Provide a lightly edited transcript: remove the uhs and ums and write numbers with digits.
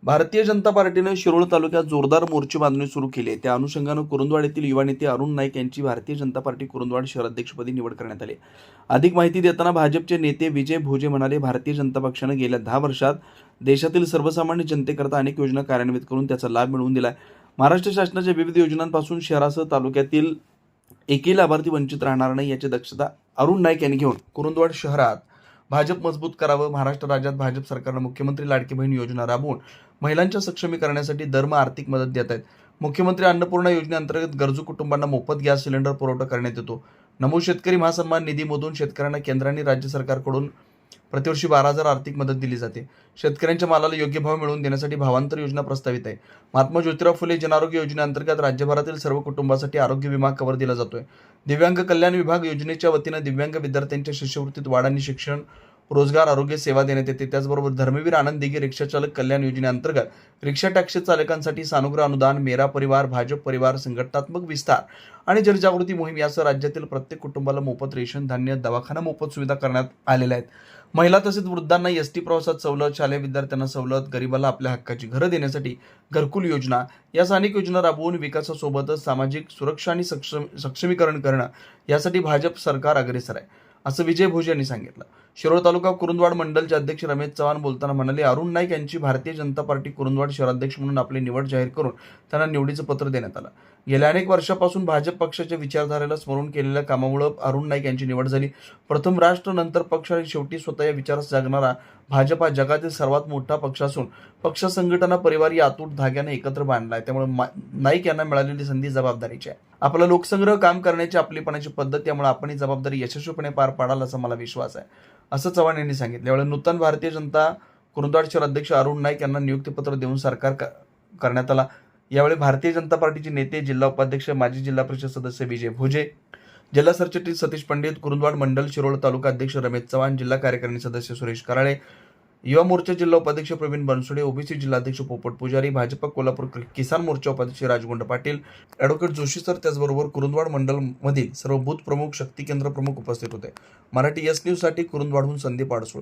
भारतीय जनता पार्टीने शिरोळ तालुक्यात जोरदार मोर्चे बांधणी सुरू केली आहे. त्या अनुषंगानं कुरुंदवाड येथील युवा नेते अरुण नाईक यांची भारतीय जनता पार्टी कुरुंदवाड शहराध्यक्षपदी निवड करण्यात आली. अधिक माहिती देताना भाजपचे नेते विजय भोजे म्हणाले, भारतीय जनता पक्षाने गेल्या 10 वर्षात देशातील सर्वसामान्य जनतेकरता अनेक योजना कार्यान्वित करून त्याचा लाभ मिळवून दिला आहे. महाराष्ट्र शासनाच्या विविध योजनांपासून शहरासह तालुक्यातील एकही लाभार्थी वंचित राहणार नाही याची दक्षता अरुण नाईक यांनी घेऊन कुरुंदवाड शहरात भाजप मजबूत करावं. महाराष्ट्र राज्यात भाजप सरकारनं मुख्यमंत्री लाडकी बहीण योजना राबवून महिलांच्या सक्षमीकरणासाठी दरमहा आर्थिक मदत देत आहेत. मुख्यमंत्री अन्नपूर्णा योजनेअंतर्गत गरजू कुटुंबांना मोफत गॅस सिलेंडर पुरवठा करण्यात येतो. नमो शेतकरी महासन्मान निधीमधून शेतकऱ्यांना केंद्र आणि राज्य सरकारकडून प्रतिवर्षी 12,000 आर्थिक मदत दिली जाते. शेतकऱ्यांच्या मालाला योग्य भाव मिळवून देण्यासाठी भावांतर योजना प्रस्तावित आहे. महात्मा ज्योतिराव फुले जनआरोग्य योजनेअंतर्गत राज्यभरातील सर्व कुटुंबासाठी आरोग्य विमा कव्हर दिला जातोय. दिव्यांग कल्याण विभाग योजनेच्या वतीनं दिव्यांग विद्यार्थ्यांच्या शिष्यवृत्तीत वाढ आणि शिक्षण, रोजगार, आरोग्य सेवा देण्यात येते. त्याचबरोबर धर्मवीर आनंद दिघे रिक्षा चालक कल्याण योजनेअंतर्गत रिक्षा टॅक्सी चालकांसाठी सानुग्रह अनुदान, मेरा परिवार, भाजप परिवार, संघटनात्मक विस्तार आणि जनजागृती मोहीम यासह राज्यातील प्रत्येक कुटुंबाला मोफत रेशन धान्य, दवाखाना मोफत सुविधा करण्यात आलेल्या आहेत. महिला तसेच वृद्धांना एसटी प्रवासात सवलत, शालेय विद्यार्थ्यांना सवलत, गरिबाला आपल्या हक्काची घरं देण्यासाठी घरकुल योजना यासह अनेक योजना राबवून विकासासोबतच सामाजिक सुरक्षा आणि सक्षमीकरण करणं यासाठी भाजप सरकार अग्रेसर आहे, असं विजय भोजे यांनी सांगितलं. शिरोळ तालुका कुरुंदवाड मंडलचे अध्यक्ष रमेश चव्हाण बोलताना म्हणाले, अरुण नाईक यांची भारतीय जनता पार्टी कुरुंदवाड शहराध्यक्ष म्हणून आपली निवड जाहीर करून त्यांना निवडीचं पत्र देण्यात आलं. गेल्या अनेक वर्षापासून भाजप पक्षाच्या विचारधारेला स्मरून केलेल्या कामामुळे अरुण नाईक यांची निवड झाली. प्रथम राष्ट्र, नंतर पक्ष आणि शेवटी स्वतः या विचारास जगणारा भाजप हा जगातील सर्वात मोठा पक्ष असून पक्ष, संघटना, परिवार या अतूट धाग्याने एकत्र बांधला आहे. त्यामुळे नाईक यांना मिळालेली संधी जबाबदारीची आहे. आपला लोकसंग्रह काम करण्याची आपलीपणाची पद्धत, त्यामुळे आपण ही जबाबदारी यशस्वीपणे पार पाडाल असा मला विश्वास आहे, असं चव्हाण यांनी सांगितलं. यावेळी नूतन भारतीय जनता कुरुंदवाड शहर अध्यक्ष अरुण नाईक यांना नियुक्तीपत्र देऊन सरकार करण्यात आला. यावेळी भारतीय जनता पार्टीचे नेते, जिल्हा उपाध्यक्ष, माजी जिल्हा परिषद सदस्य विजय भोजे, जिल्हा सरचिटणीस सतीश पंडित, कुरुंदवाड मंडल शिरोळ तालुका अध्यक्ष रमेश चव्हाण, जिल्हा कार्यकारिणी सदस्य सुरेश कराळे, युवा मोर्चा जिल्हा उपाध्यक्ष प्रवीण बनसोडे, ओबीसी जिल्हाध्यक्ष पोपट पुजारी, भाजप कोल्हापूर किसान मोर्चा उपाध्यक्ष राजगोंड पाटील, ॲडव्होकेट जोशी सर, त्याचबरोबर कुरुंदवाड मंडल मधील सर्व बूथ प्रमुख, शक्ती केंद्र प्रमुख उपस्थित होते. मराठी एस न्यूज साठी कुरुंदवाडहून संदीप आडसोळ.